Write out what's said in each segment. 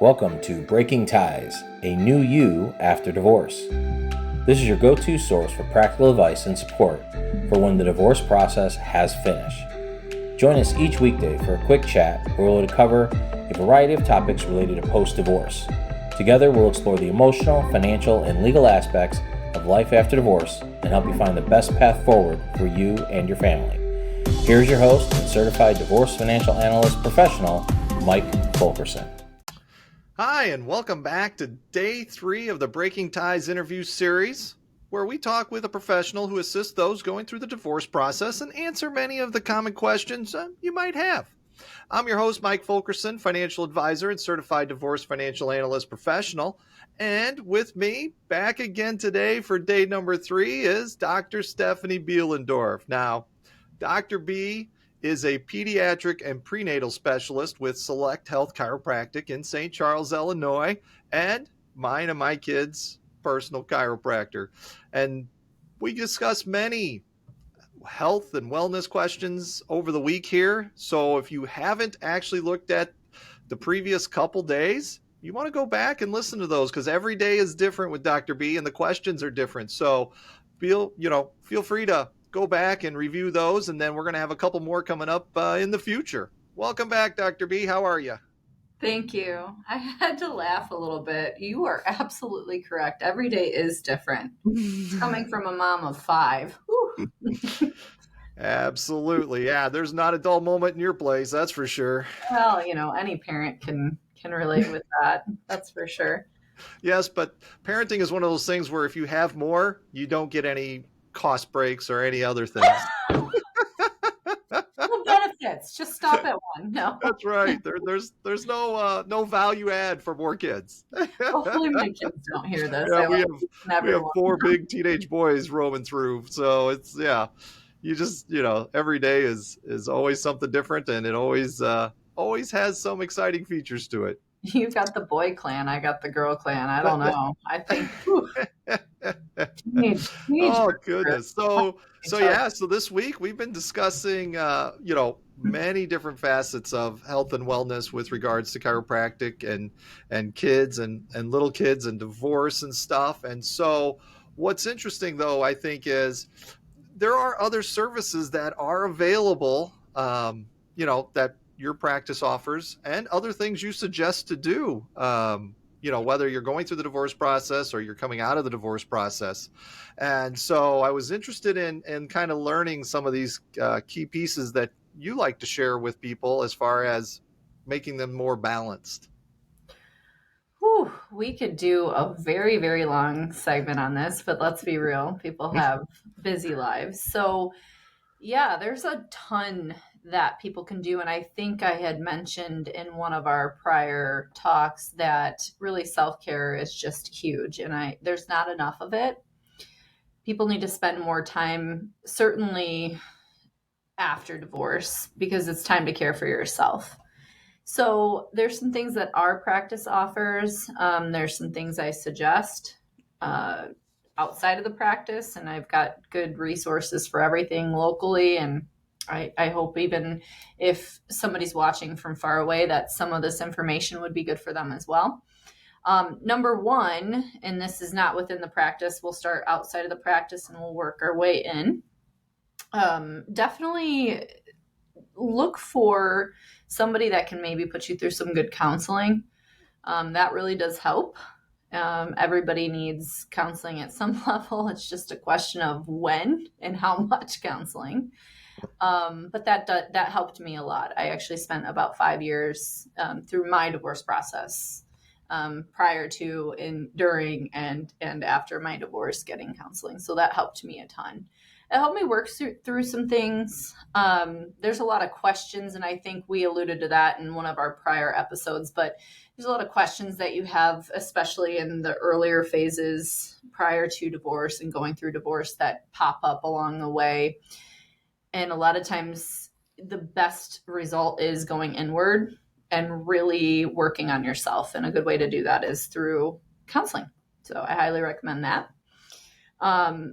Welcome to Breaking Ties, a new you after divorce. This is your go-to source for practical advice and support for when the divorce process has finished. Join us each weekday for a quick chat where we'll cover a variety of topics related to post-divorce. Together, we'll explore the emotional, financial, and legal aspects of life after divorce and help you find the best path forward for you and your family. Here's your host and Certified Divorce Financial Analyst professional, Mike Fulkerson. Hi, and welcome back to Day 3 of the Breaking Ties interview series, where we talk with a professional who assists those going through the divorce process and answer many of the common questions you might have. I'm your host, Mike Fulkerson, financial advisor and Certified Divorce Financial Analyst professional. And with me, back again today for day number 3 is Dr. Stephanie Beelendorf. Now, Dr. B is a pediatric and prenatal specialist with Select Health Chiropractic in St. Charles, Illinois, and mine and my kids' personal chiropractor. And we discuss many health and wellness questions over the week here. So if you haven't actually looked at the previous couple days, you want to go back and listen to those because every day is different with Dr. B and the questions are different. So feel free to go back and review those, and then we're going to have a couple more coming up in the future. Welcome back, Dr. B. How are you? Thank you. I had to laugh a little bit. You are absolutely correct. Every day is different. Coming from a mom of 5. Absolutely. Yeah, there's not a dull moment in your place, that's for sure. Well, any parent can relate with that. That's for sure. Yes, but parenting is one of those things where if you have more, you don't get any cost breaks or any other things. No benefits. Just stop at one. No. That's right. There's no value add for more kids. Hopefully my kids don't hear this. Yeah, we have 4 big teenage boys roaming through. So it's, you just, every day is always something different, and it always has some exciting features to it. You've got the boy clan. I got the girl clan. I don't know. I think. Oh goodness. So this week we've been discussing, many different facets of health and wellness with regards to chiropractic and kids and little kids and divorce and stuff. And so what's interesting though, I think, is there are other services that are available, that your practice offers and other things you suggest to do, whether you're going through the divorce process or you're coming out of the divorce process. And so I was interested in kind of learning some of these key pieces that you like to share with people as far as making them more balanced. Whew, we could do a very, very long segment on this, but let's be real. People have busy lives. So yeah, there's a ton that people can do. And I think I had mentioned in one of our prior talks that really self-care is just huge. And there's not enough of it. People need to spend more time, certainly after divorce, because it's time to care for yourself. So there's some things that our practice offers. There's some things I suggest outside of the practice, and I've got good resources for everything locally. And I hope even if somebody's watching from far away that some of this information would be good for them as well. Number one, and this is not within the practice, we'll start outside of the practice and we'll work our way in. Definitely look for somebody that can maybe put you through some good counseling. That really does help. Everybody needs counseling at some level. It's just a question of when and how much counseling. But that helped me a lot. I actually spent about 5 years through my divorce process, prior to, during, and after my divorce, getting counseling. So that helped me a ton. It helped me work through some things. There's a lot of questions, and I think we alluded to that in one of our prior episodes, but there's a lot of questions that you have, especially in the earlier phases prior to divorce and going through divorce, that pop up along the way. And a lot of times the best result is going inward and really working on yourself. And a good way to do that is through counseling. So I highly recommend that.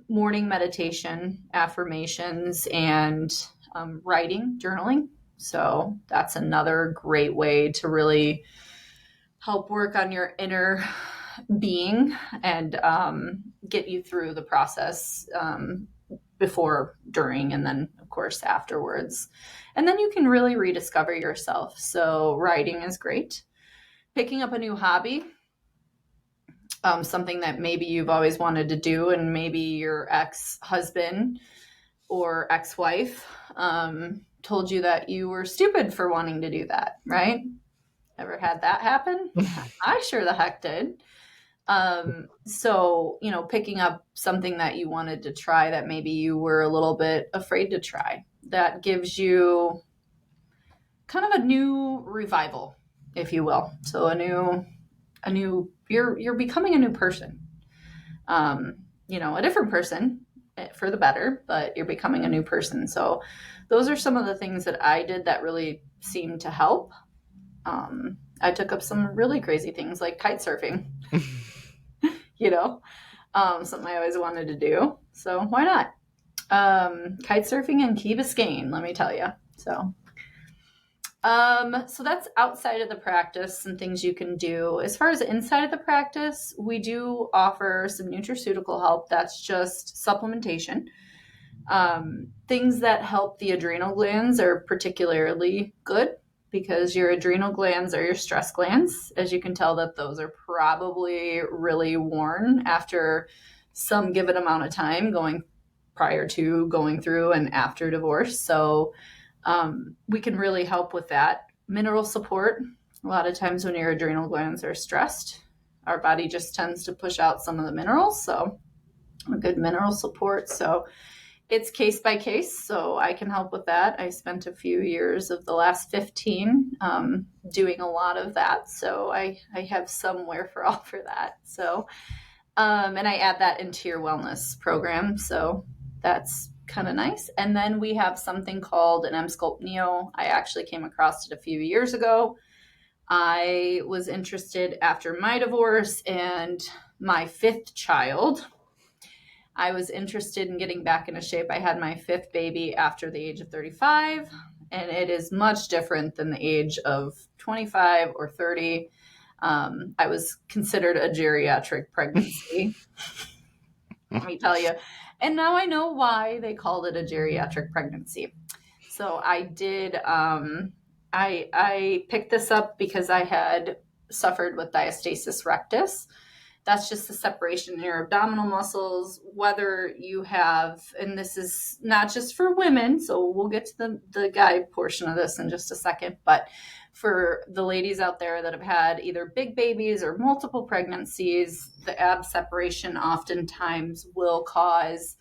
Morning meditation, affirmations, and writing, journaling. So that's another great way to really help work on your inner being and get you through the process before, during, and then, of course, afterwards. And then you can really rediscover yourself. So writing is great. Picking up a new hobby, something that maybe you've always wanted to do, and maybe your ex-husband or ex-wife told you that you were stupid for wanting to do that, right? Ever had that happen? I sure the heck did. So, picking up something that you wanted to try that maybe you were a little bit afraid to try, that gives you kind of a new revival, if you will. So you're becoming a new person. A different person for the better, but you're becoming a new person. So those are some of the things that I did that really seemed to help. I took up some really crazy things like kite surfing, something I always wanted to do. So why not? Kite surfing in Key Biscayne, let me tell you. So that's outside of the practice and things you can do. As far as inside of the practice, we do offer some nutraceutical help. That's just supplementation. Things that help the adrenal glands are particularly good because your adrenal glands are your stress glands. As you can tell, that those are probably really worn after some given amount of time prior to, going through, and after divorce. So we can really help with that. Mineral support. A lot of times when your adrenal glands are stressed, our body just tends to push out some of the minerals. So a good mineral support. So it's case by case. So I can help with that. I spent a few years of the last 15 doing a lot of that. So I have some wherewithal for that. So, and I add that into your wellness program. So that's kind of nice. And then we have something called an M-Sculpt Neo. I actually came across it a few years ago. I was interested after my divorce and my 5th child. I was interested in getting back into shape. I had my 5th baby after the age of 35, and it is much different than the age of 25 or 30. I was considered a geriatric pregnancy, let me tell you. And now I know why they called it a geriatric pregnancy. So I did, I picked this up because I had suffered with diastasis rectus. That's just the separation in your abdominal muscles, whether you have, and this is not just for women, so we'll get to the guy portion of this in just a second, but for the ladies out there that have had either big babies or multiple pregnancies, the ab separation oftentimes will cause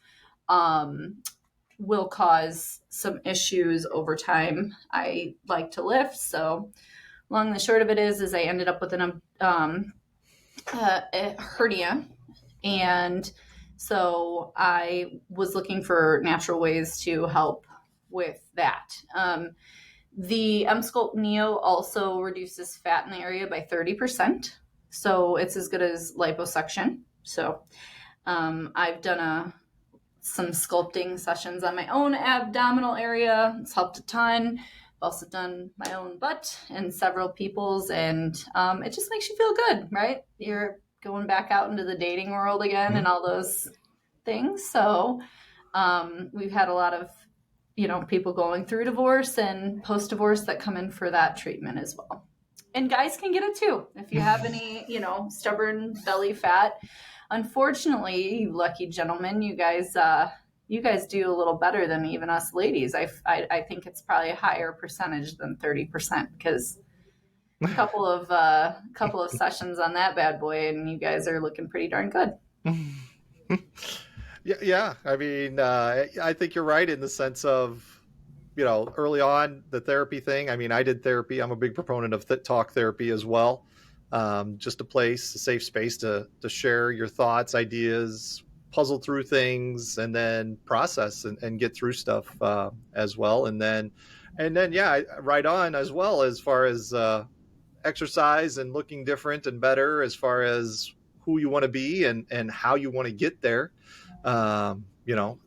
some issues over time. I like to lift, so long and short of it is I ended up with a hernia, and so I was looking for natural ways to help with that. The M-Sculpt Neo also reduces fat in the area by 30%, so it's as good as liposuction. So I've done some sculpting sessions on my own abdominal area. It's helped a ton. I've also done my own butt and several people's, and it just makes you feel good, right? You're going back out into the dating world again and all those things. So we've had a lot of, people going through divorce and post-divorce that come in for that treatment as well. And guys can get it too. If you have any, stubborn belly fat, unfortunately, you lucky gentlemen, you guys do a little better than even us ladies. I think it's probably a higher percentage than 30%, because a couple of sessions on that bad boy, and you guys are looking pretty darn good. Yeah. I mean, I think you're right in the sense of, early on, the therapy thing. I mean, I did therapy. I'm a big proponent of talk therapy as well. Just a safe space to share your thoughts, ideas, puzzle through things, and then process and get through stuff as well. And then, yeah, right on as well, as far as exercise and looking different and better, as far as who you want to be and how you want to get there.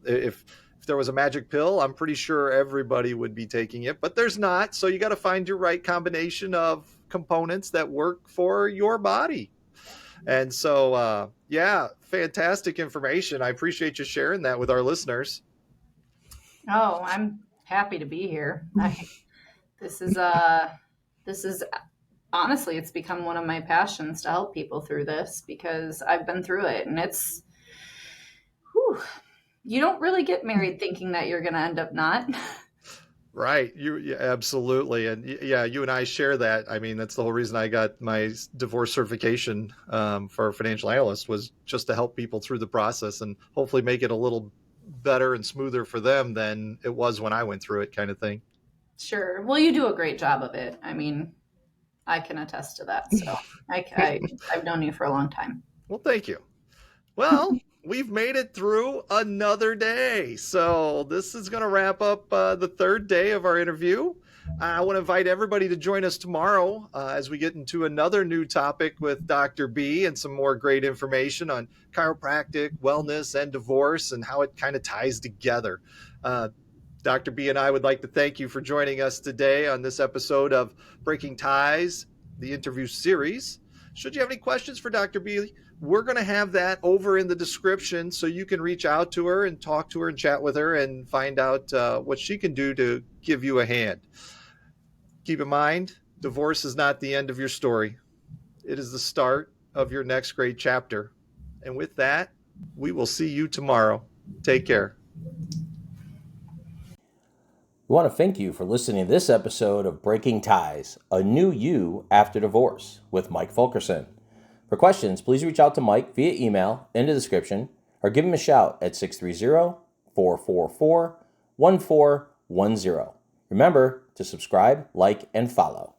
If there was a magic pill, I'm pretty sure everybody would be taking it, but there's not. So you got to find your right combination of components that work for your body. And so, yeah, fantastic information. I appreciate you sharing that with our listeners. Oh, I'm happy to be here. This is honestly, it's become one of my passions to help people through this because I've been through it, and it's, whew, you don't really get married thinking that you're going to end up not. Right. Yeah, absolutely. And yeah, you and I share that. I mean, that's the whole reason I got my divorce certification for a financial analyst, was just to help people through the process and hopefully make it a little better and smoother for them than it was when I went through it, kind of thing. Sure. Well, you do a great job of it. I mean, I can attest to that. So I've known you for a long time. Well, thank you. Well, we've made it through another day. So this is going to wrap up the third day of our interview. I want to invite everybody to join us tomorrow as we get into another new topic with Dr. B and some more great information on chiropractic, wellness, and divorce and how it kind of ties together. Dr. B and I would like to thank you for joining us today on this episode of Breaking Ties, the interview series. Should you have any questions for Dr. B, we're going to have that over in the description so you can reach out to her and talk to her and chat with her and find out what she can do to give you a hand. Keep in mind, divorce is not the end of your story. It is the start of your next great chapter. And with that, we will see you tomorrow. Take care. We want to thank you for listening to this episode of Breaking Ties, a new you after divorce with Mike Fulkerson. For questions, please reach out to Mike via email in the description or give him a shout at 630-444-1410. Remember to subscribe, like, and follow.